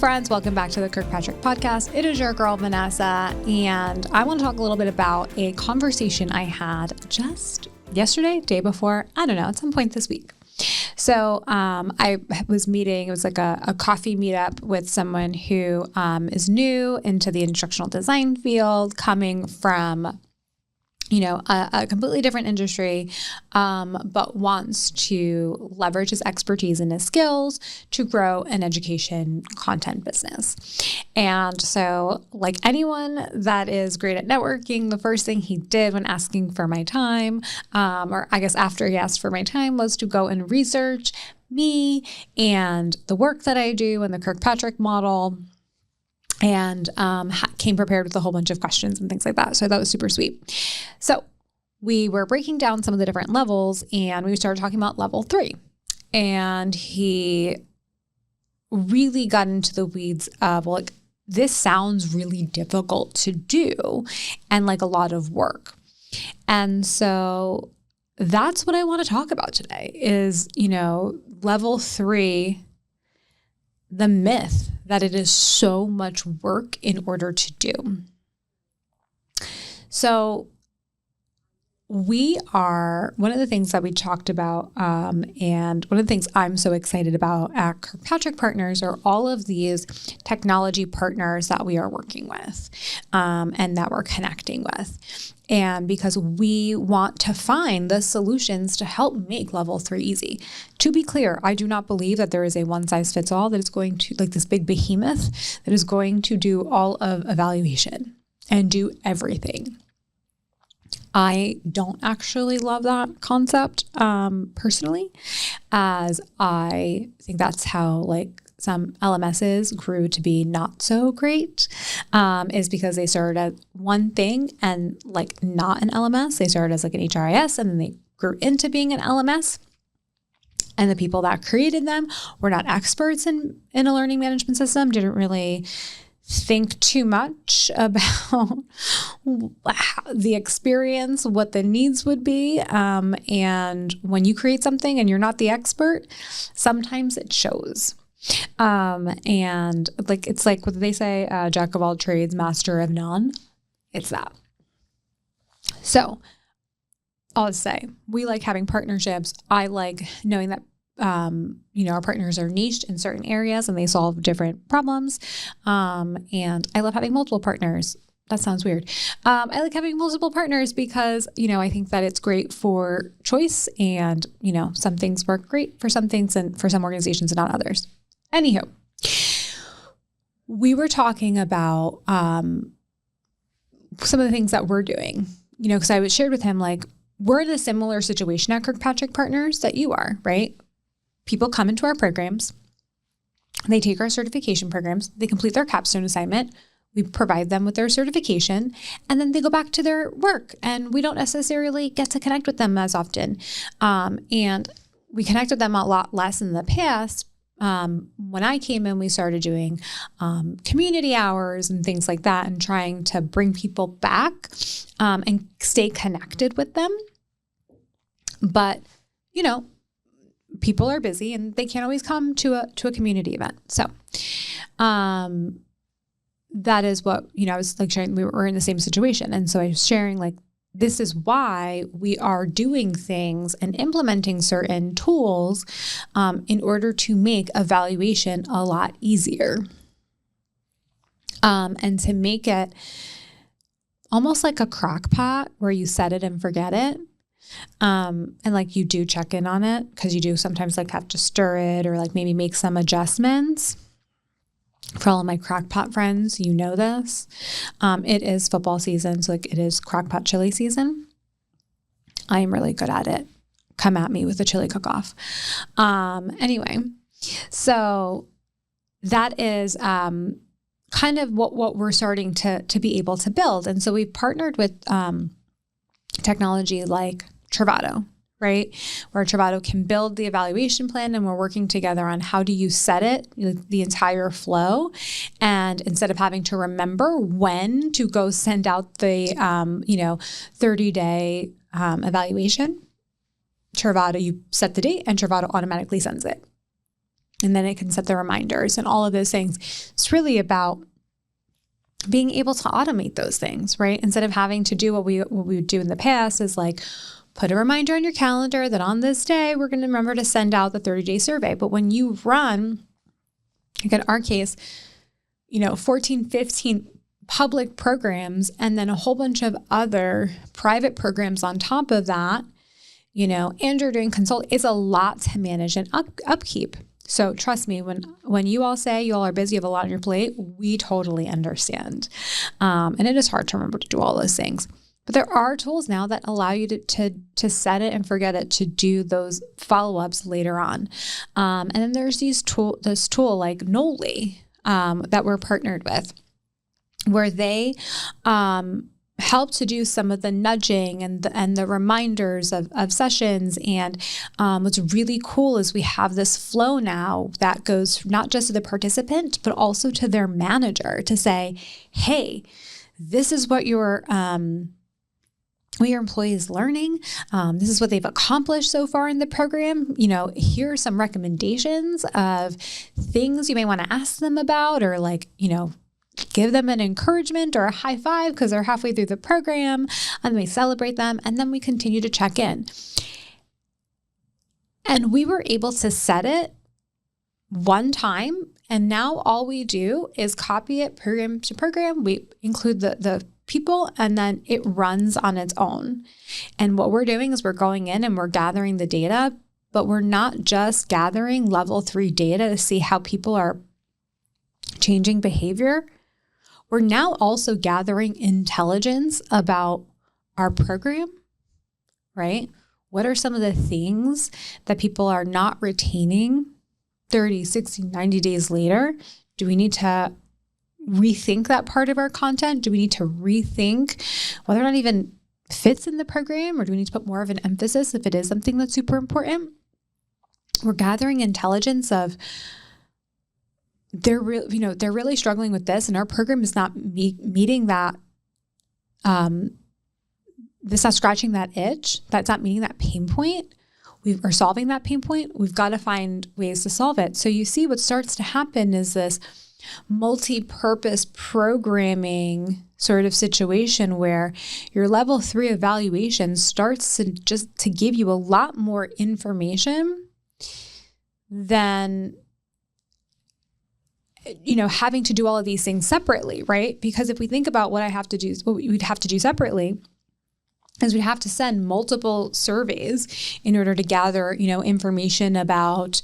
friends, welcome back to the Kirkpatrick Podcast. It is your girl, Vanessa, and I want to talk a little bit about a conversation I had just yesterday, day before, I don't know, at some point this week. So I was meeting, it was like a coffee meetup with someone who is new into the instructional design field, coming from a completely different industry, but wants to leverage his expertise and his skills to grow an education content business. And so, like anyone that is great at networking, the first thing he did when asking for my time, or I guess after he asked for my time, was to go and research me and the work that I do in the Kirkpatrick model, and came prepared with a whole bunch of questions and things like that. So that was super sweet. So we were breaking down some of the different levels, and we started talking about level 3. And he really got into the weeds of, well, like, this sounds really difficult to do and like a lot of work. And so that's what I want to talk about today is, level 3, the myth that it is so much work in order to do. So one of the things that we talked about, and one of the things I'm so excited about at Kirkpatrick Partners are all of these technology partners that we are working with, and that we're connecting with. And because we want to find the solutions to help make level 3 easy. To be clear, I do not believe that there is a one size fits all that is going to, like this big behemoth that is going to do all of evaluation and do everything. I don't actually love that concept, personally, as I think that's how some LMSs grew to be not so great, is because they started as one thing and not an LMS. They started as an HRIS, and then they grew into being an LMS. And the people that created them were not experts in a learning management system, didn't really think too much about the experience, what the needs would be. And when you create something and you're not the expert, sometimes it shows. And it's like what they say, jack of all trades, master of none. It's that. So I'll just say, we like having partnerships. I like knowing that our partners are niched in certain areas and they solve different problems. And I love having multiple partners. That sounds weird. I like having multiple partners because, I think that it's great for choice, and, some things work great for some things and for some organizations and not others. Anywho, we were talking about some of the things that we're doing, because I shared with him, we're in a similar situation at Kirkpatrick Partners that you are, right? People come into our programs, they take our certification programs, they complete their capstone assignment, we provide them with their certification, and then they go back to their work, and we don't necessarily get to connect with them as often. And we connect with them a lot less in the past. When I came in, we started doing community hours and things like that, and trying to bring people back and stay connected with them. But, people are busy and they can't always come to a community event. So that is what, I was sharing, we were in the same situation. And so I was sharing this is why we are doing things and implementing certain tools in order to make evaluation a lot easier. And to make it almost like a crock pot where you set it and forget it. And you do check in on it, because you do sometimes have to stir it or maybe make some adjustments. For all of my crockpot friends, this. It is football season, so it is crockpot chili season. I am really good at it. Come at me with a chili cook-off. Anyway, so that is kind of what we're starting to be able to build. And so we've partnered with technology like Truvado, right? Where Truvado can build the evaluation plan, and we're working together on how do you set it, the entire flow. And instead of having to remember when to go send out the, 30-day evaluation, Truvado, you set the date and Truvado automatically sends it. And then it can set the reminders and all of those things. It's really about being able to automate those things, right? Instead of having to do what we would do in the past is like, put a reminder on your calendar that on this day, we're going to remember to send out the 30-day survey. But when you run, like in our case, 14, 15 public programs and then a whole bunch of other private programs on top of that, and you're doing consult, it's a lot to manage and upkeep. So trust me, when you all say you all are busy, you have a lot on your plate, we totally understand. And it is hard to remember to do all those things. But there are tools now that allow you to set it and forget it, to do those follow-ups later on. And then there's this tool like Noli that we're partnered with, where they help to do some of the nudging and the reminders of sessions. And what's really cool is we have this flow now that goes not just to the participant, but also to their manager to say, hey, this is what your employee is learning. This is what they've accomplished so far in the program. Here are some recommendations of things you may want to ask them about, or give them an encouragement or a high five because they're halfway through the program, and we celebrate them, and then we continue to check in. And we were able to set it one time, and now all we do is copy it program to program. We include the people, and then it runs on its own. And what we're doing is we're going in and we're gathering the data, but we're not just gathering level 3 data to see how people are changing behavior. We're now also gathering intelligence about our program, right? What are some of the things that people are not retaining 30, 60, 90 days later? Do we need to rethink that part of our content? Do we need to rethink whether or not even fits in the program, or do we need to put more of an emphasis if it is something that's super important? We're gathering intelligence of they're really struggling with this, and our program is not meeting that. It's not scratching that itch. That's not meeting that pain point. We are solving that pain point. We've got to find ways to solve it. So you see, what starts to happen is this multi-purpose programming sort of situation where your level 3 evaluation starts to give you a lot more information than having to do all of these things separately, right? Because if we think about what we'd have to do separately is we'd have to send multiple surveys in order to gather, information about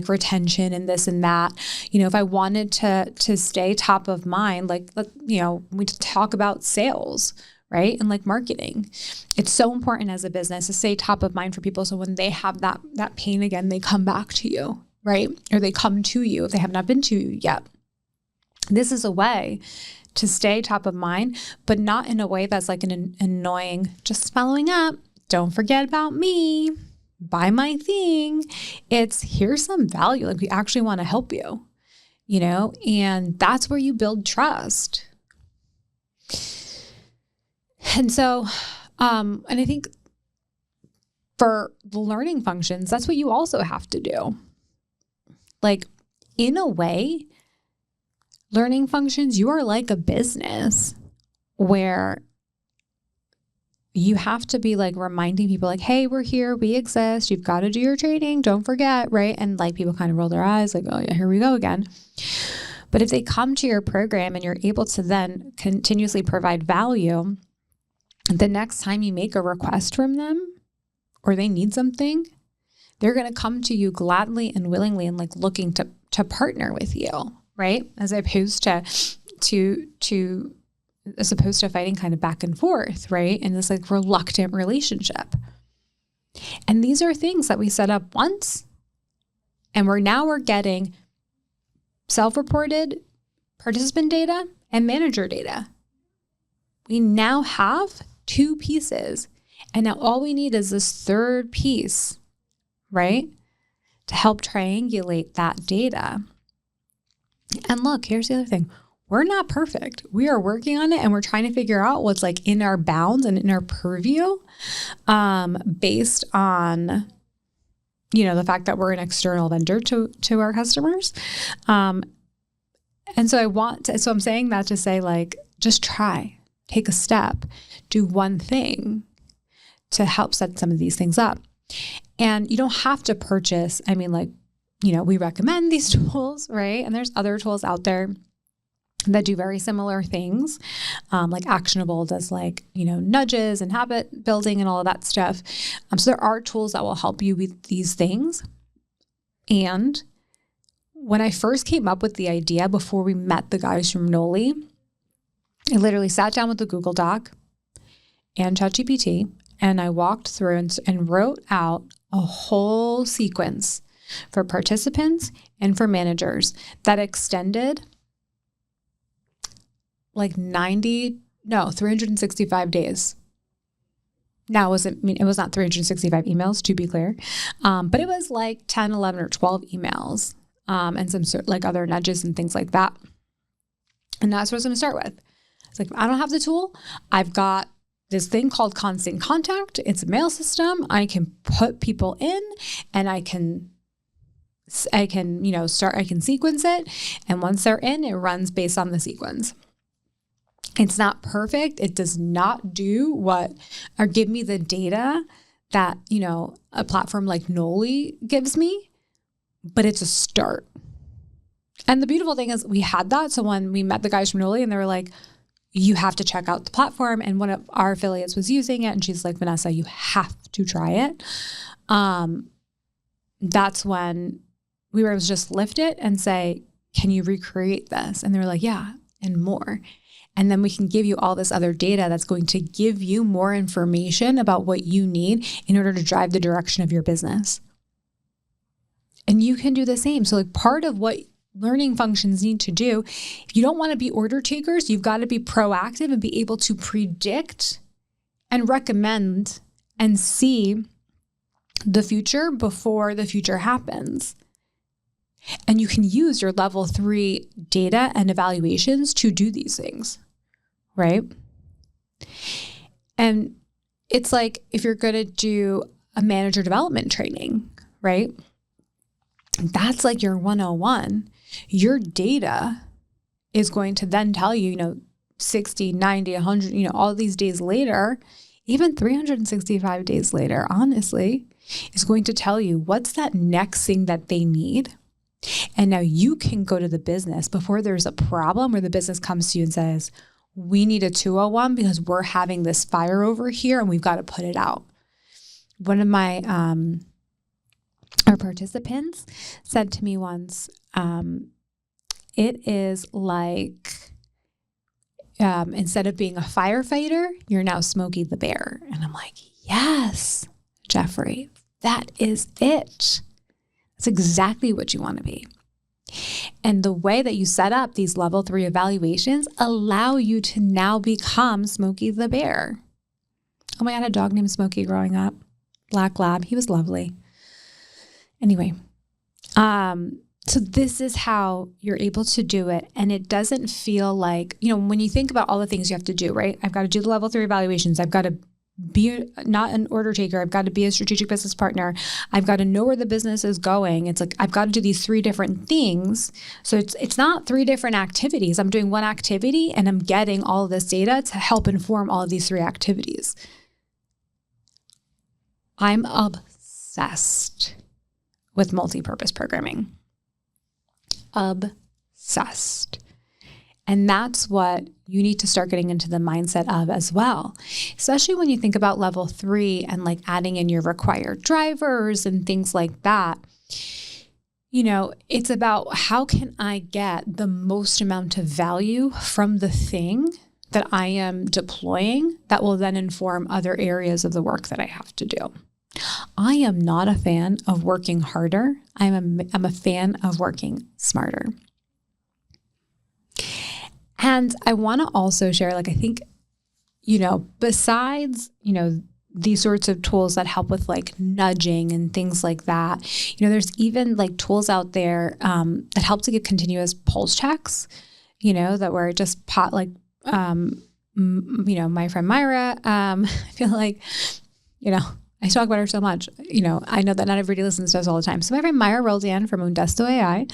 retention and this and that. If I wanted to stay top of mind, we talk about sales, right? And marketing. It's so important as a business to stay top of mind for people. So when they have that pain again, they come back to you, right? Or they come to you if they have not been to you yet. This is a way to stay top of mind, but not in a way that's like an annoying, just following up. Don't forget about me. Buy my thing. It's, here's some value. We actually want to help you, and that's where you build trust. And so, and I think for the learning functions, that's what you also have to do. In a way, learning functions, you are like a business where you have to be reminding people hey, we're here, we exist, you've got to do your training, don't forget, right? And people kind of roll their eyes oh yeah, here we go again. But if they come to your program and you're able to then continuously provide value, the next time you make a request from them or they need something, they're going to come to you gladly and willingly and looking to partner with you, right? As opposed to fighting kind of back and forth, right? In this reluctant relationship. And these are things that we set up once, and we're getting self-reported participant data and manager data. We now have 2 pieces, and now all we need is this third piece, right? To help triangulate that data. And look, here's the other thing. We're not perfect. We are working on it, and we're trying to figure out what's in our bounds and in our purview, based on the fact that we're an external vendor to our customers. And so I'm saying that to say, like, just try, take a step, do one thing to help set some of these things up. And you don't have to purchase, we recommend these tools, right? And there's other tools out there that do very similar things. Like Actionable does nudges and habit building and all of that stuff. So there are tools that will help you with these things. And when I first came up with the idea before we met the guys from Noli, I literally sat down with the Google Doc and ChatGPT, and I walked through and wrote out a whole sequence for participants and for managers that extended 365 days. Now, it was not 365 emails, to be clear, but it was 10, 11, or 12 emails and some other nudges and things like that. And that's what I was going to start with. It's like, I don't have the tool. I've got this thing called Constant Contact. It's a mail system. I can put people in, and I can sequence it. And once they're in, it runs based on the sequence. It's not perfect. It does not do or give me the data that, a platform like Noli gives me, but it's a start. And the beautiful thing is we had that. So when we met the guys from Noli, and they were like, you have to check out the platform. And one of our affiliates was using it, and she's like, Vanessa, you have to try it. That's when we were able to just lift it and say, can you recreate this? And they were like, yeah, and more. And then we can give you all this other data that's going to give you more information about what you need in order to drive the direction of your business. And you can do the same. So part of what learning functions need to do, if you don't want to be order takers, you've got to be proactive and be able to predict and recommend and see the future before the future happens. And you can use your level 3 data and evaluations to do these things, right? And it's like if you're going to do a manager development training, right? That's like your 101. Your data is going to then tell you, 60, 90, 100, all these days later, even 365 days later, honestly, is going to tell you what's that next thing that they need. And now you can go to the business before there's a problem where the business comes to you and says, we need a 201 because we're having this fire over here and we've got to put it out. One of my our participants said to me once, it is like instead of being a firefighter, you're now Smokey the Bear. And I'm like, yes, Jeffrey, that is it. That's exactly what you want to be. And the way that you set up these level 3 evaluations allow you to now become Smokey the Bear. Oh my God, I had a dog named Smokey growing up. Black Lab. He was lovely. Anyway, so this is how you're able to do it. And it doesn't feel like, when you think about all the things you have to do, right? I've got to do the level 3 evaluations. I've got to be not an order taker. I've got to be a strategic business partner. I've got to know where the business is going. It's like, I've got to do these 3 different things. So it's not 3 different activities. I'm doing one activity and I'm getting all of this data to help inform all of these 3 activities. I'm obsessed with multipurpose programming. Obsessed. And that's what you need to start getting into the mindset of as well, especially when you think about level 3 and adding in your required drivers and things like that. It's about how can I get the most amount of value from the thing that I am deploying that will then inform other areas of the work that I have to do. I am not a fan of working harder. I'm a fan of working smarter. And I want to also share, I think, besides, these sorts of tools that help with nudging and things like that, there's even tools out there that help to give continuous pulse checks, that were just my friend Myra, I feel like, I talk about her so much. I know that not everybody listens to us all the time. So my friend Maya Roldan from Undesto AI,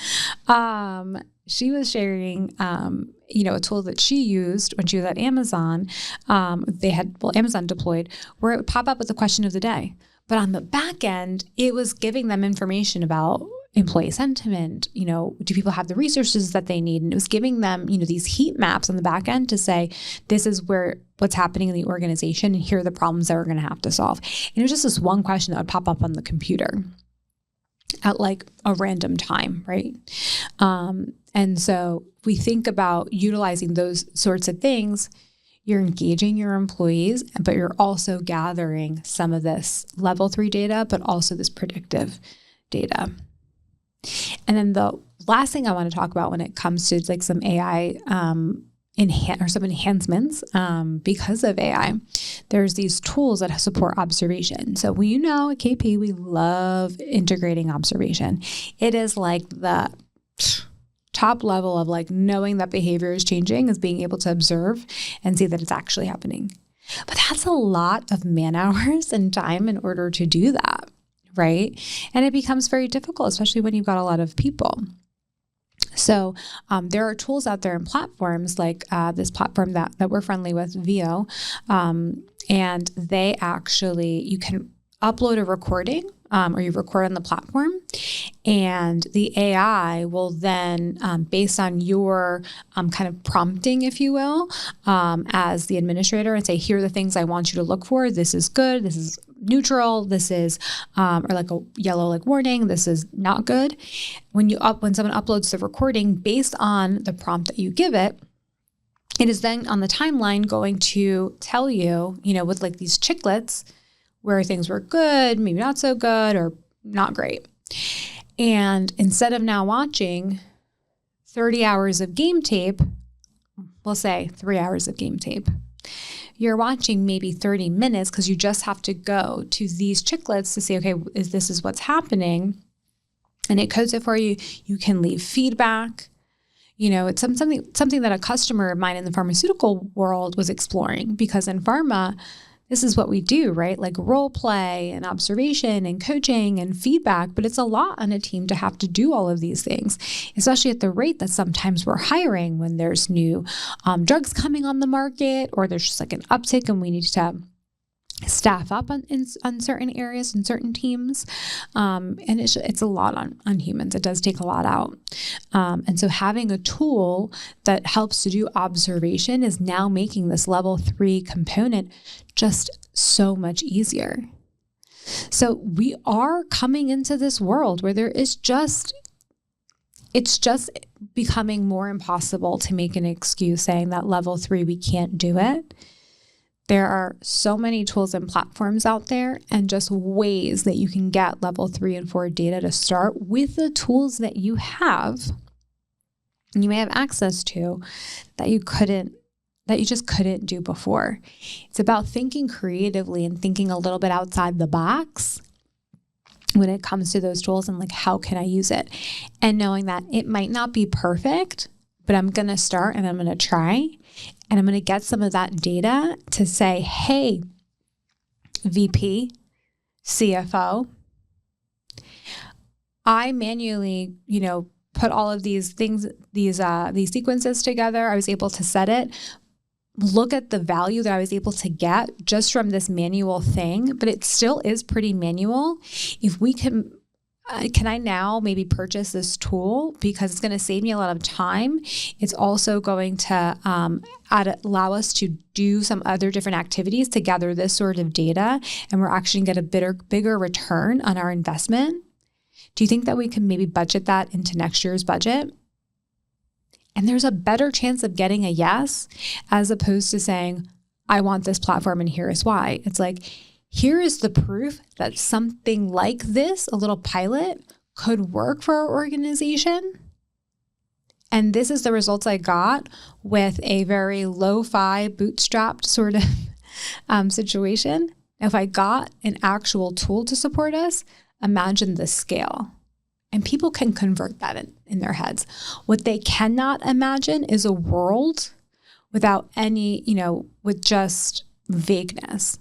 she was sharing, a tool that she used when she was at Amazon. Amazon deployed, where it would pop up with the question of the day. But on the back end, it was giving them information about employee sentiment. Do people have the resources that they need? And it was giving them, these heat maps on the back end to say, this is what's happening in the organization, and here are the problems that we're going to have to solve. And it was just this one question that would pop up on the computer at like a random time, right? And so we think about utilizing those sorts of things. You're engaging your employees, but you're also gathering some of this level 3 data, but also this predictive data. And then the last thing I want to talk about when it comes to like some AI some enhancements because of AI, there's these tools that support observation. So at KP, we love integrating observation. It is like the top level of like knowing that behavior is changing is being able to observe and see that it's actually happening. But that's a lot of man hours and time in order to do that, right? And it becomes very difficult, especially when you've got a lot of people. So there are tools out there and platforms like this platform that we're friendly with, VO, and they actually, you can upload a recording or you record on the platform, and the AI will then, based on your kind of prompting, if you will, as the administrator, and say, here are the things I want you to look for. This is good. This is neutral. This is, or like a yellow, like warning. This is not good. When someone uploads the recording based on the prompt that you give it, it is then on the timeline going to tell you, with like these chiclets, where things were good, maybe not so good, or not great. And instead of now watching 30 hours of game tape, we'll say 3 hours of game tape, you're watching maybe 30 minutes because you just have to go to these chiclets to say, okay, this is what's happening. And it codes it for you. You can leave feedback. It's something that a customer of mine in the pharmaceutical world was exploring, because in pharma, this is what we do, right? Like role play and observation and coaching and feedback, but it's a lot on a team to have to do all of these things, especially at the rate that sometimes we're hiring when there's new drugs coming on the market, or there's just like an uptick and we need to staff up on certain areas and certain teams. And it's a lot on humans. It does take a lot out. And so having a tool that helps to do observation is now making this level 3 component just so much easier. So we are coming into this world where it's just becoming more impossible to make an excuse saying that level 3, we can't do it. There are so many tools and platforms out there, and just ways that you can get level 3 and 4 data to start with the tools that you have, and you may have access to, that you just couldn't do before. It's about thinking creatively and thinking a little bit outside the box when it comes to those tools, and like, how can I use it? And knowing that it might not be perfect, but I'm going to start and I'm going to try. And I'm going to get some of that data to say, hey, VP, CFO, I manually, put all of these things, these sequences together. I was able to set it. Look at the value that I was able to get just from this manual thing, but it still is pretty manual. If we can I now maybe purchase this tool because it's going to save me a lot of time? It's also going to allow us to do some other different activities to gather this sort of data, and we're actually going to get a bigger return on our investment. Do you think that we can maybe budget that into next year's budget? And there's a better chance of getting a yes, as opposed to saying, I want this platform and here is why. It's like, here is the proof that something like this, a little pilot, could work for our organization. And this is the results I got with a very lo-fi, bootstrapped sort of situation. If I got an actual tool to support us, imagine the scale. And people can convert that in their heads. What they cannot imagine is a world without any, with just vagueness.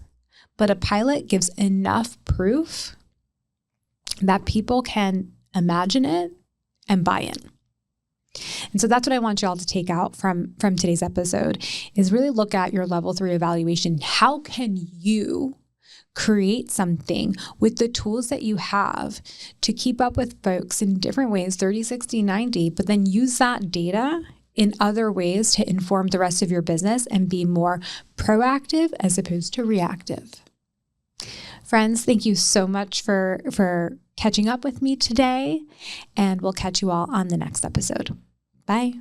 but a pilot gives enough proof that people can imagine it and buy in. And so that's what I want you all to take out from today's episode, is really look at your level 3 evaluation. How can you create something with the tools that you have to keep up with folks in different ways, 30, 60, 90, but then use that data in other ways to inform the rest of your business and be more proactive as opposed to reactive. Friends, thank you so much for catching up with me today, and we'll catch you all on the next episode. Bye.